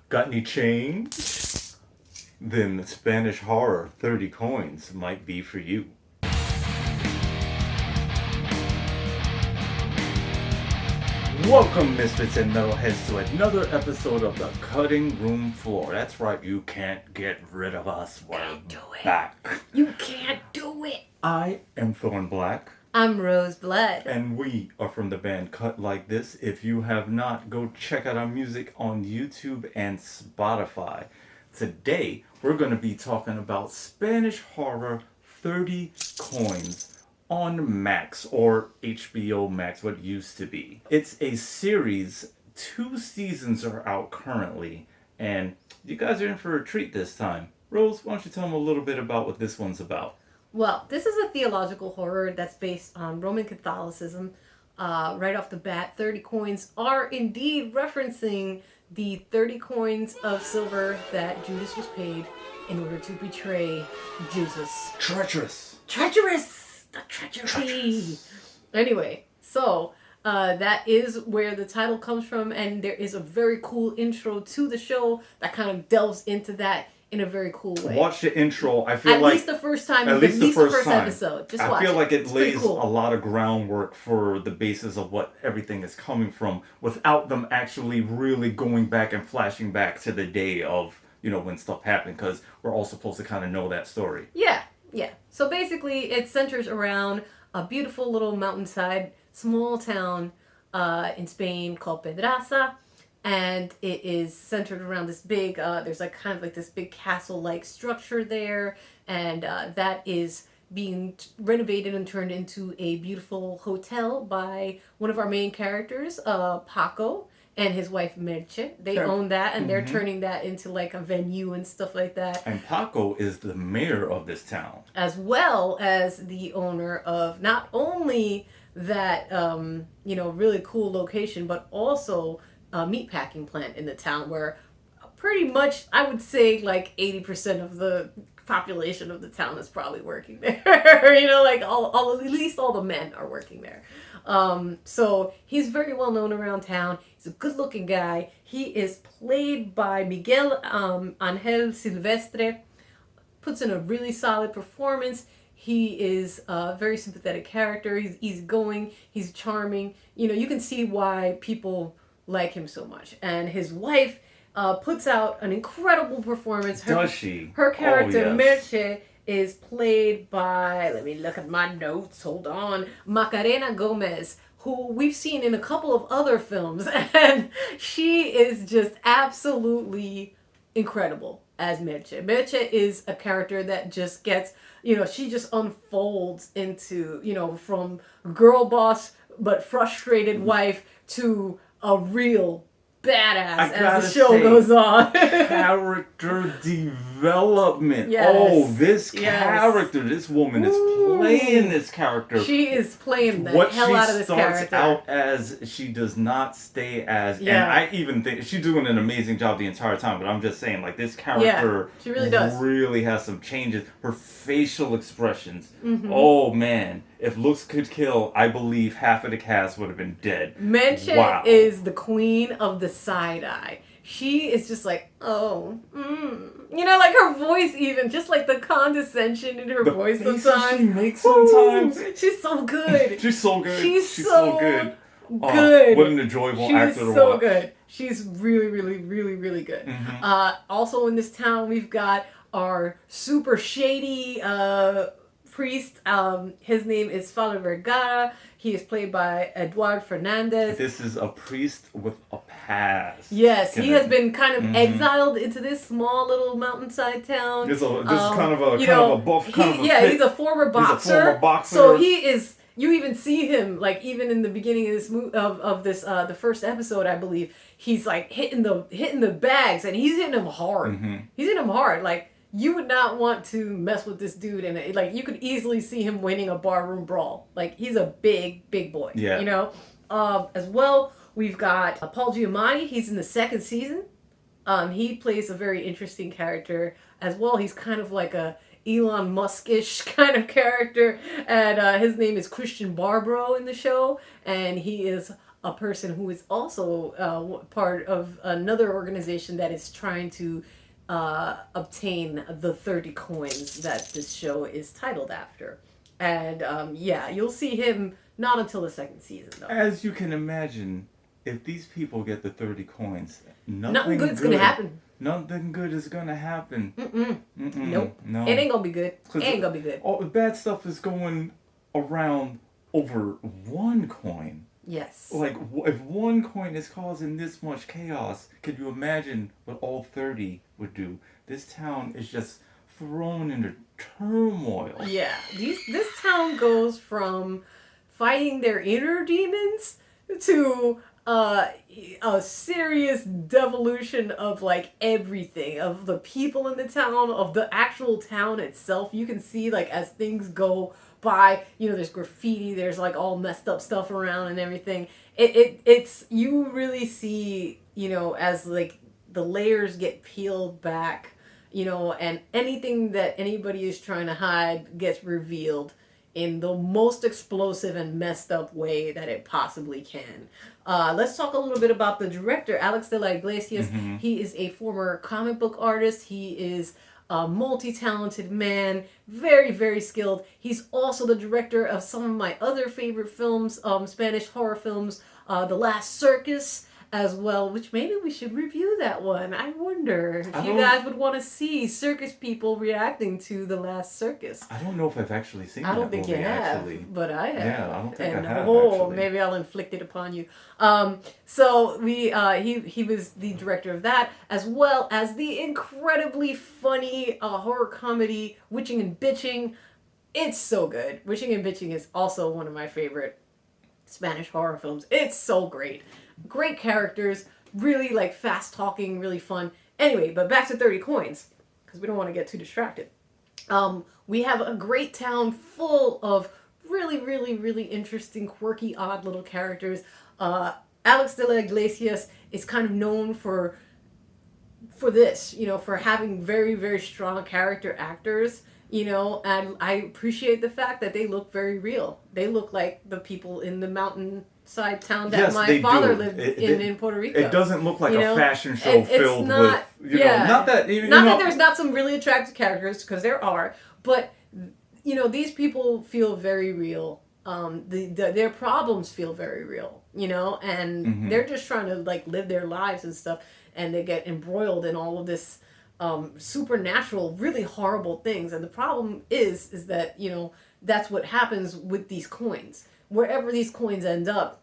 Got any change? Then Spanish horror 30 coins might be for you. Welcome, Misfits and Metalheads, to another episode of the Cutting Room Floor. That's right, you can't get rid of us. We're back. You can't do it. I am Thorn Black. I'm Rose Blood. And we are from the band Cut Like This. If you have not, go check out our music on YouTube and Spotify. Today, we're going to be talking about Spanish horror 30 coins on Max, or HBO Max, what used to be. It's a series. 2 seasons are out currently, and you guys are in for a treat this time. Rose, why don't you tell them a little bit about what this one's about? Well, this is a theological horror that's based on Roman Catholicism. Right off the bat, 30 coins are indeed referencing the 30 coins of silver that Judas was paid in order to betray Jesus. Treacherous! The treachery! Anyway, so that is where the title comes from, and there is a very cool intro to the show that kind of delves into that in a very cool way. Watch the intro. I feel at like least the first time, at least the first time. episode. Just I watch feel like it it's lays cool. a lot of groundwork for the basis of what everything is coming from, without them actually really going back and flashing back to the day of, you know, when stuff happened, because we're all supposed to kind of know that story. Yeah. So basically, it centers around a beautiful little mountainside, small town in Spain called Pedraza. And it is centered around this big, there's like kind of like this big castle-like structure there. And that is being renovated and turned into a beautiful hotel by one of our main characters, Paco, and his wife Merche. They own that, and they're turning that into like a venue and stuff like that. And Paco is the mayor of this town. As well as the owner of not only that, really cool location, but also a meatpacking plant in the town where pretty much, I would say, like 80% of the population of the town is probably working there. Like at least all the men are working there. So he's very well known around town. He's a good looking guy. He is played by Miguel Angel Silvestre. Puts in a really solid performance. He is a very sympathetic character. He's easygoing. He's charming. You can see why people like him so much. And his wife puts out an incredible performance. Does she? Her character, yes. Merche, is played by, let me look at my notes, hold on, Macarena Gomez, who we've seen in a couple of other films, and she is just absolutely incredible as Merche. Merche is a character that just gets, she just unfolds into, from girl boss but frustrated wife to a real badass as the show goes on. Character development. Yes. Oh, this character, this woman is playing this character. She is playing the hell out of this character. What she starts out as, she does not stay as. Yeah. And I even think she's doing an amazing job the entire time, but I'm just saying, like, this character she really does. Really has some changes. Her facial expressions. Mm-hmm. Oh, man. If looks could kill, I believe half of the cast would have been dead. Merche is the queen of the side eye. She is just like, like her voice, even just like the condescension in her voice sometimes. She makes sometimes. She's so good. She's so good. She's so good. Good. What an enjoyable actor to watch. She's so good. She's really, really, really, really good. Mm-hmm. Also in this town, we've got our super shady priest. His name is Father Vergara. He is played by Eduard Fernandez. This is a priest with a past. Yes, he has been kind of exiled into this small little mountainside town. This is kind of a buff he's a former boxer. So he is. You even see him, like, even in the beginning of this the first episode, I believe, he's like hitting the bags, and he's hitting them hard. Mm-hmm. He's hitting them hard, like. You would not want to mess with this dude, and like you could easily see him winning a barroom brawl. Like, he's a big boy. Yeah. As well, we've got Paul Giamatti. He's in the second season. He plays a very interesting character as well. He's kind of like a Elon Musk-ish kind of character, and his name is Christian Barbaro in the show, and he is a person who is also part of another organization that is trying to obtain the 30 coins that this show is titled after. And yeah, you'll see him not until the second season, though. As you can imagine, if these people get the 30 coins, Nothing good's gonna happen. Nothing good is gonna happen. Nope. No. It ain't gonna be good. It ain't gonna be good. All the bad stuff is going around over one coin. Yes. Like, if one coin is causing this much chaos, could you imagine what all 30 would do? This town is just thrown into turmoil. Yeah. This town goes from fighting their inner demons to a serious devolution of like everything, of the people in the town, of the actual town itself. You can see like as things go by, there's graffiti, there's like all messed up stuff around and everything. It's you really see, as like the layers get peeled back, and anything that anybody is trying to hide gets revealed in the most explosive and messed up way that it possibly can. Let's talk a little bit about the director, Alex de la Iglesias. Mm-hmm. He is a former comic book artist. He is a multi-talented man, very, very skilled. He's also the director of some of my other favorite films, Spanish horror films, The Last Circus, as well, which maybe we should review that one. I wonder if you guys would want to see circus people reacting to The Last Circus. I don't know if I've actually seen that I don't think movie, you have, actually. but I have. Yeah, I don't think and, I have, actually. Maybe I'll inflict it upon you. So he was the director of that, as well as the incredibly funny horror comedy Witching and Bitching. It's so good. Witching and Bitching is also one of my favorite Spanish horror films. It's so great. Great characters, really like fast talking, really fun. Anyway, but back to 30 coins, because we don't want to get too distracted. We have a great town full of really, really, really interesting, quirky, odd little characters. Alex de la Iglesias is kind of known for this, for having very, very strong character actors, and I appreciate the fact that they look very real. They look like the people in the mountainside town that my father lived in Puerto Rico. It doesn't look like a fashion show filled not, with, not that there's not some really attractive characters, because there are, but, these people feel very real. Their problems feel very real, and they're just trying to like live their lives and stuff, and they get embroiled in all of this supernatural, really horrible things. And the problem is that, that's what happens with these coins. Wherever these coins end up,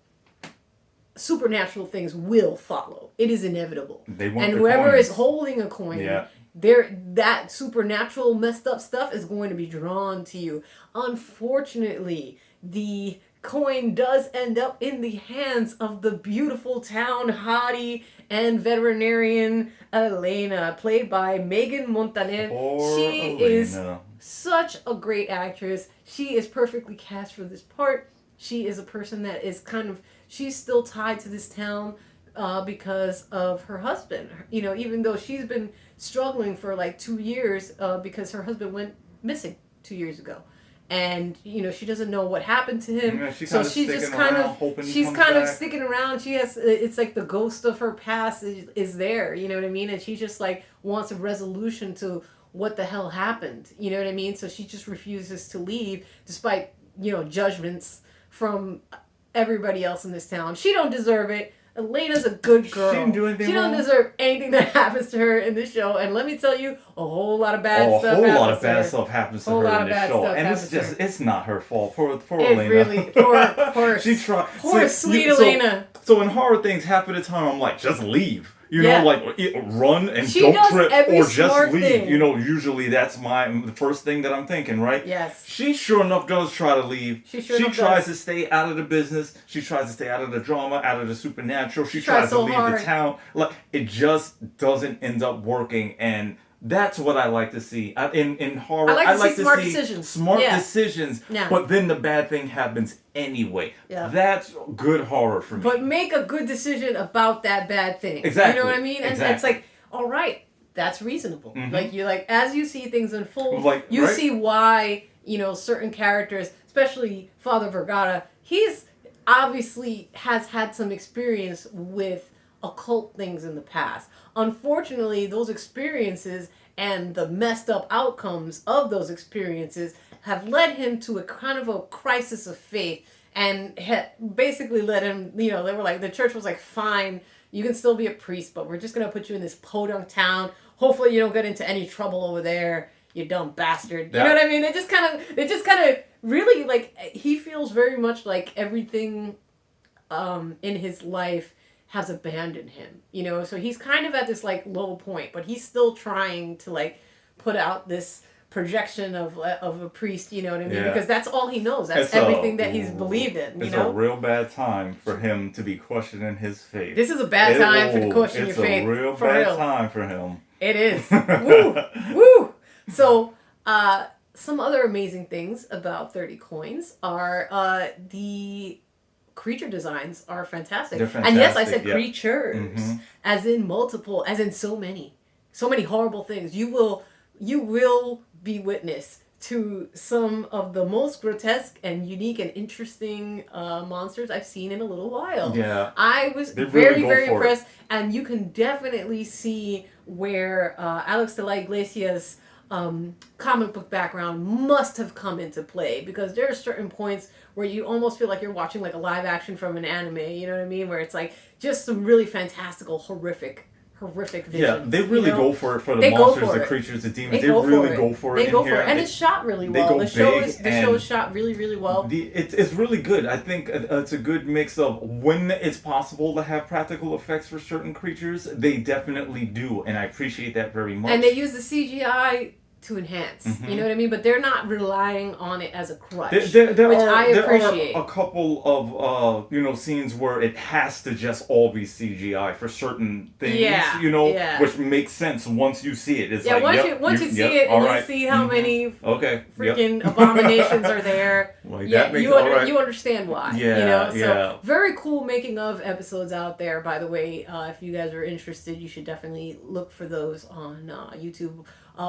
supernatural things will follow. It is inevitable. And whoever is holding a coin, that supernatural messed up stuff is going to be drawn to you. Unfortunately, the coin does end up in the hands of the beautiful town hottie and veterinarian Elena, played by Megan Montaner. She is such a great actress. She is perfectly cast for this part. She is a person that is she's still tied to this town because of her husband. Even though she's been struggling for like 2 years because her husband went missing 2 years ago. And she doesn't know what happened to him, she's just sticking around. She has, it's like the ghost of her past is there, you know what I mean? And she just like wants a resolution to what the hell happened, you know what I mean? So she just refuses to leave, despite judgments from everybody else in this town. She don't deserve it. Elena's a good girl. She didn't do anything wrong. Don't deserve anything that happens to her in this show. And let me tell you, a whole lot of bad stuff happens to her. A whole lot of bad stuff happens to her in this show. And it's not her fault. Poor Elena. Really, poor she tried. Poor sweet Elena. So when horror things happen at the time, I'm like, just leave. Run and she don't trip or just leave. Thing. Usually that's the first thing that I'm thinking, right? Yes. She sure enough does try to leave. She tries to stay out of the business. She tries to stay out of the drama, out of the supernatural. She tries to leave the town. Like, it just doesn't end up working, and that's what I like to see in horror. I like to see smart decisions. Smart decisions. Yeah. But then the bad thing happens anyway. Yeah. That's good horror for me. But make a good decision about that bad thing. Exactly. You know what I mean? And it's like, all right, that's reasonable. Mm-hmm. As you see things unfold, see why certain characters, especially Father Vergara, he's obviously has had some experience with occult things in the past. Unfortunately, those experiences and the messed up outcomes of those experiences have led him to a kind of a crisis of faith, and basically led him, they were like, the church was like, fine, you can still be a priest, but we're just going to put you in this podunk town. Hopefully you don't get into any trouble over there, you dumb bastard. You know what I mean? They just kind of really, like, he feels very much like everything in his life has abandoned him, so he's kind of at this like low point, but he's still trying to like put out this projection of a priest, you know what I mean? Because that's all he knows. That's everything that he's believed in. It's a real bad time for him to be questioning his faith. This is a bad time for to question your faith. It's a real bad time for him. It is. Woo, woo. So, some other amazing things about 30 Coins are the creature designs are fantastic. They're fantastic. And yes, I said creatures, as in multiple, as in so many horrible things. You will be witness to some of the most grotesque and unique and interesting monsters I've seen in a little while. Yeah, I was very impressed, and you can definitely see where Alex de la Iglesias' comic book background must have come into play, because there are certain points where you almost feel like you're watching like a live action from an anime, you know what I mean? Where it's like just some really fantastical, horrific visions. Yeah, they really go for it for the monsters, the creatures, the demons. They really go for it. They go for it, and it's shot really well. The show is shot really, really well. It's really good. I think it's a good mix of when it's possible to have practical effects for certain creatures. They definitely do, and I appreciate that very much. And they use the CGI to enhance, you know what I mean? But they're not relying on it as a crutch, which I appreciate. There are a couple of scenes where it has to just all be CGI for certain things, which makes sense once you see it. It's once you see it and you see how many freaking abominations are there, you understand why. So very cool making of episodes out there, by the way. If you guys are interested, you should definitely look for those on YouTube.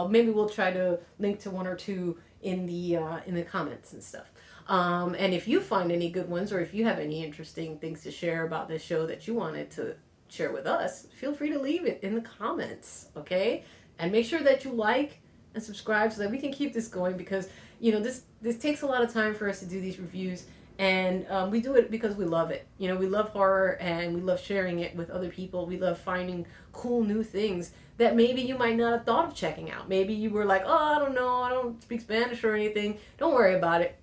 Maybe we'll try to link to one or two in the comments and stuff. And if you find any good ones, or if you have any interesting things to share about this show that you wanted to share with us, feel free to leave it in the comments, okay? And make sure that you like and subscribe so that we can keep this going, because this takes a lot of time for us to do these reviews, and we do it because we love it. We love horror, and we love sharing it with other people. We love finding cool new things that maybe you might not have thought of checking out. Maybe you were like, oh, I don't know, I don't speak Spanish or anything. Don't worry about it.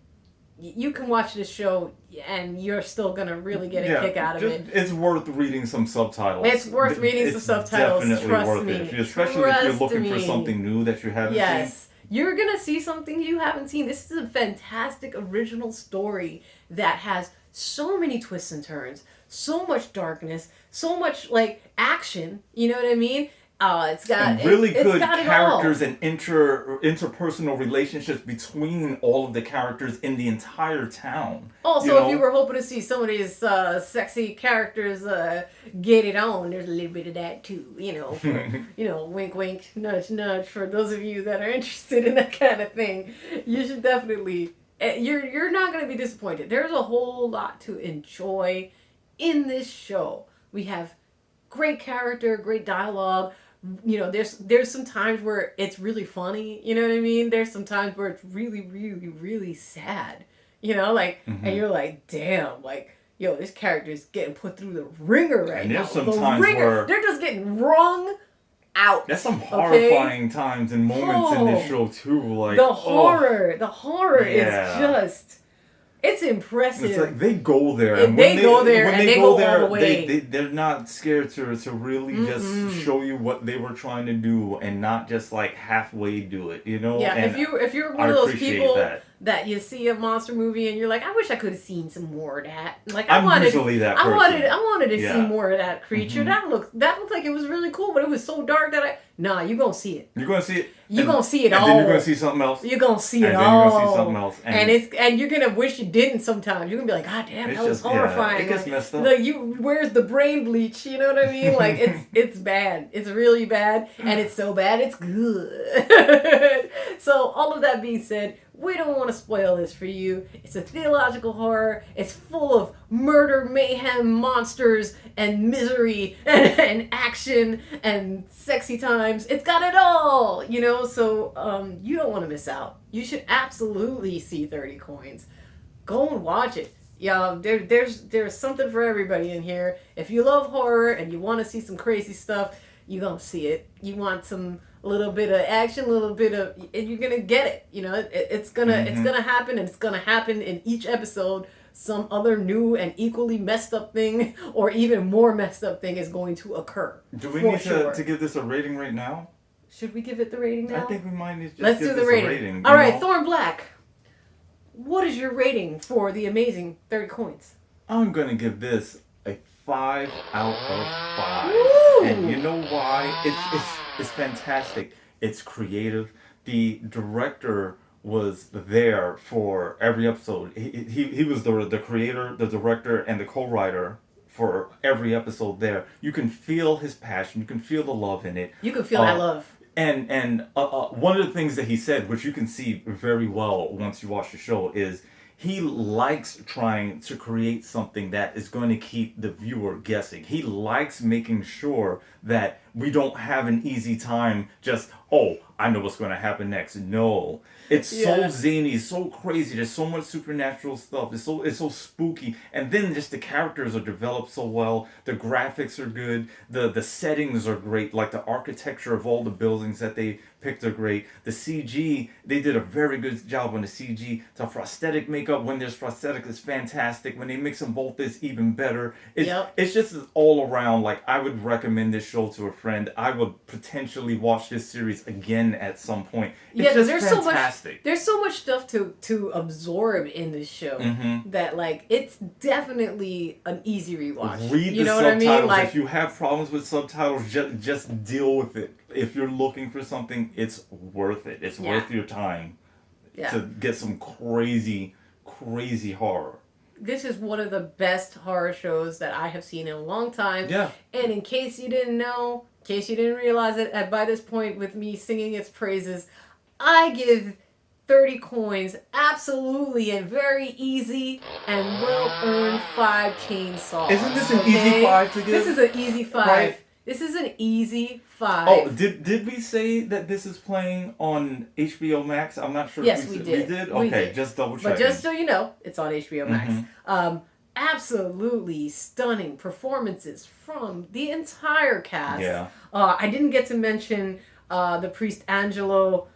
You can watch this show, and you're still going to really get a kick out of it. It's worth reading some subtitles. It's worth reading some subtitles, definitely trust worth me. It. Especially if you're looking for something new that you haven't seen. Yes. You're going to see something you haven't seen. This is a fantastic original story that has so many twists and turns, so much darkness, so much, like, action, you know what I mean? It's got really good characters and interpersonal relationships between all of the characters in the entire town. Also, if you were hoping to see some of these sexy characters get it on, there's a little bit of that too. For, wink, wink, nudge, nudge. For those of you that are interested in that kind of thing, you should definitely. You're not going to be disappointed. There's a whole lot to enjoy in this show. We have great character, great dialogue. There's some times where it's really funny, you know what I mean? There's some times where it's really, really, really sad, and you're like, damn, like, yo, this character is getting put through the ringer right now. There's some times where they're just getting wrung out. There's some horrifying times and moments in this show too, like the horror is just. It's impressive. It's like they go there. And they go there all the way. They're not scared to really just show you what they were trying to do, and not just like halfway do it, Yeah, and if you're one of those people that you see a monster movie and you're like, I wish I could have seen some more of that. Like I wanted to see more of that creature. That looked like it was really cool, but it was so dark that you're gonna see it. You're gonna see it. You're gonna see it all. And then you're gonna see something else. You're gonna see it all. And then you're gonna see something else. And you're gonna wish you didn't sometimes. You're gonna be like, God damn, that was horrifying. It gets messed up. Like where's the brain bleach? You know what I mean? Like it's bad. It's really bad, and it's so bad it's good. So all of that being said, We don't want to spoil this for you. It's a theological horror. It's full of murder, mayhem, monsters, and misery, and action, and sexy times. It's got it all, you know? So you don't want to miss out. You should absolutely see 30 Coins. Go and watch it. Yeah, there's something for everybody in here. If you love horror and you want to see some crazy stuff, you're going to see it. You want a little bit of action, a little bit of, and you're gonna get it. You know, it's gonna happen, and it's gonna happen in each episode. Some other new and equally messed up thing, or even more messed up thing, is going to occur. Do we need to give this a rating right now? Should we give it the rating now? I think we might need to Let's give do the this rating. a rating. All right, Thorn Black. What is your rating for the amazing 30 Coins? I'm gonna give this a 5 out of 5. Woo! And you know why? It's fantastic. It's creative. The director was there for every episode. He was the creator, the director, and the co-writer for every episode there. You can feel his passion. You can feel the love in it. You can feel that love. And one of the things that he said, which you can see very well once you watch the show, is he likes trying to create something that is going to keep the viewer guessing. He likes making sure that we don't have an easy time just, oh, I know what's going to happen next. No. It's so zany, so crazy. There's so much supernatural stuff. It's so spooky. And then just the characters are developed so well. The graphics are good. The settings are great. Like the architecture of all the buildings that they picked are great. The CG, they did a very good job on the CG. The prosthetic makeup, when there's prosthetic, is fantastic. When they mix them both, it's even better. It's just all around. Like, I would recommend this show to a friend. I would potentially watch this series again at some point. It's just there's fantastic. There's so much stuff to absorb in this show that, like, it's definitely an easy rewatch. Read you the know subtitles. what I mean? Like, if you have problems with subtitles, just deal with it. If you're looking for something, it's worth it. It's worth your time to get some crazy, crazy horror. This is one of the best horror shows that I have seen in a long time. Yeah. And in case you didn't know, in case you didn't realize it, by this point with me singing its praises, I give 30 Coins absolutely and very easy and well-earned 5 chainsaws. Isn't this an easy 5 to give? This is an easy 5. Right? This is an easy 5. Oh, did we say that this is playing on HBO Max? I'm not sure. Yes, if we did. did. We did? We Okay, did. just double checking. But just so you know, it's on HBO Max. Absolutely stunning performances from the entire cast. Yeah. I didn't get to mention the priest Angelo,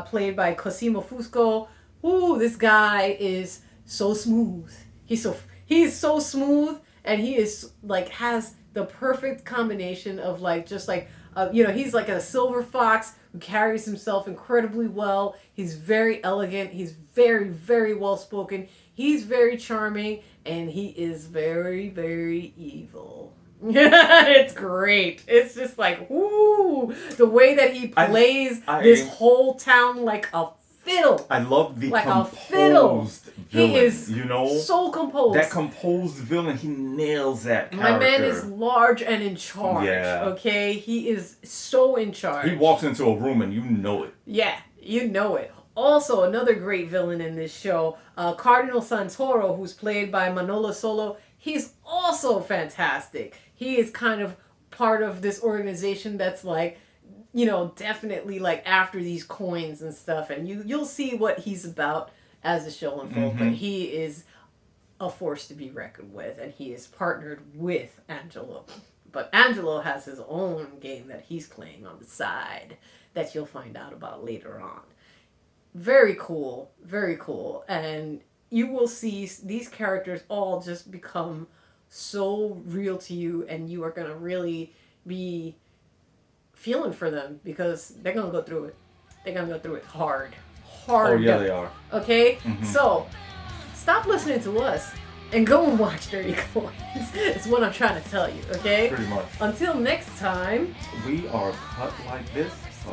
played by Cosimo Fusco. Ooh, this guy is so smooth. He's so smooth, and he is like has the perfect combination of like just like he's like a silver fox who carries himself incredibly well. He's very elegant. He's very, very well spoken. He's very charming, and he is very, very evil. It's great. It's just like, ooh, the way that he plays this whole town like a fiddle. I love the like composed villain. He is so composed. That composed villain, he nails that character. My man is large and in charge. Yeah. Okay? He is so in charge. He walks into a room and you know it. Yeah, you know it. Also, another great villain in this show, Cardinal Santoro, who's played by Manolo Solo. He's also fantastic. He is kind of part of this organization that's like, definitely like after these coins and stuff. And you'll see what he's about as the show unfolds. But he is a force to be reckoned with. And he is partnered with Angelo. But Angelo has his own game that he's playing on the side that you'll find out about later on. Very cool. Very cool. And you will see these characters all just become so real to you, and you are going to really be feeling for them because they're going to go through it. They're going to go through it hard. Oh, yeah, they are. Okay? So, stop listening to us and go and watch Dirty Coins. It's what I'm trying to tell you, okay? Pretty much. Until next time. We are cut like this.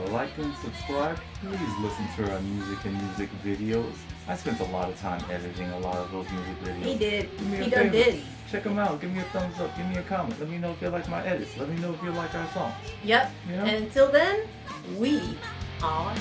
Like and subscribe. Please listen to our music and music videos. I spent a lot of time editing a lot of those music videos. He did. He done did. Check them out. Give me a thumbs up. Give me a comment. Let me know if you like my edits. Let me know if you like our songs. Yep. You know? And until then, we are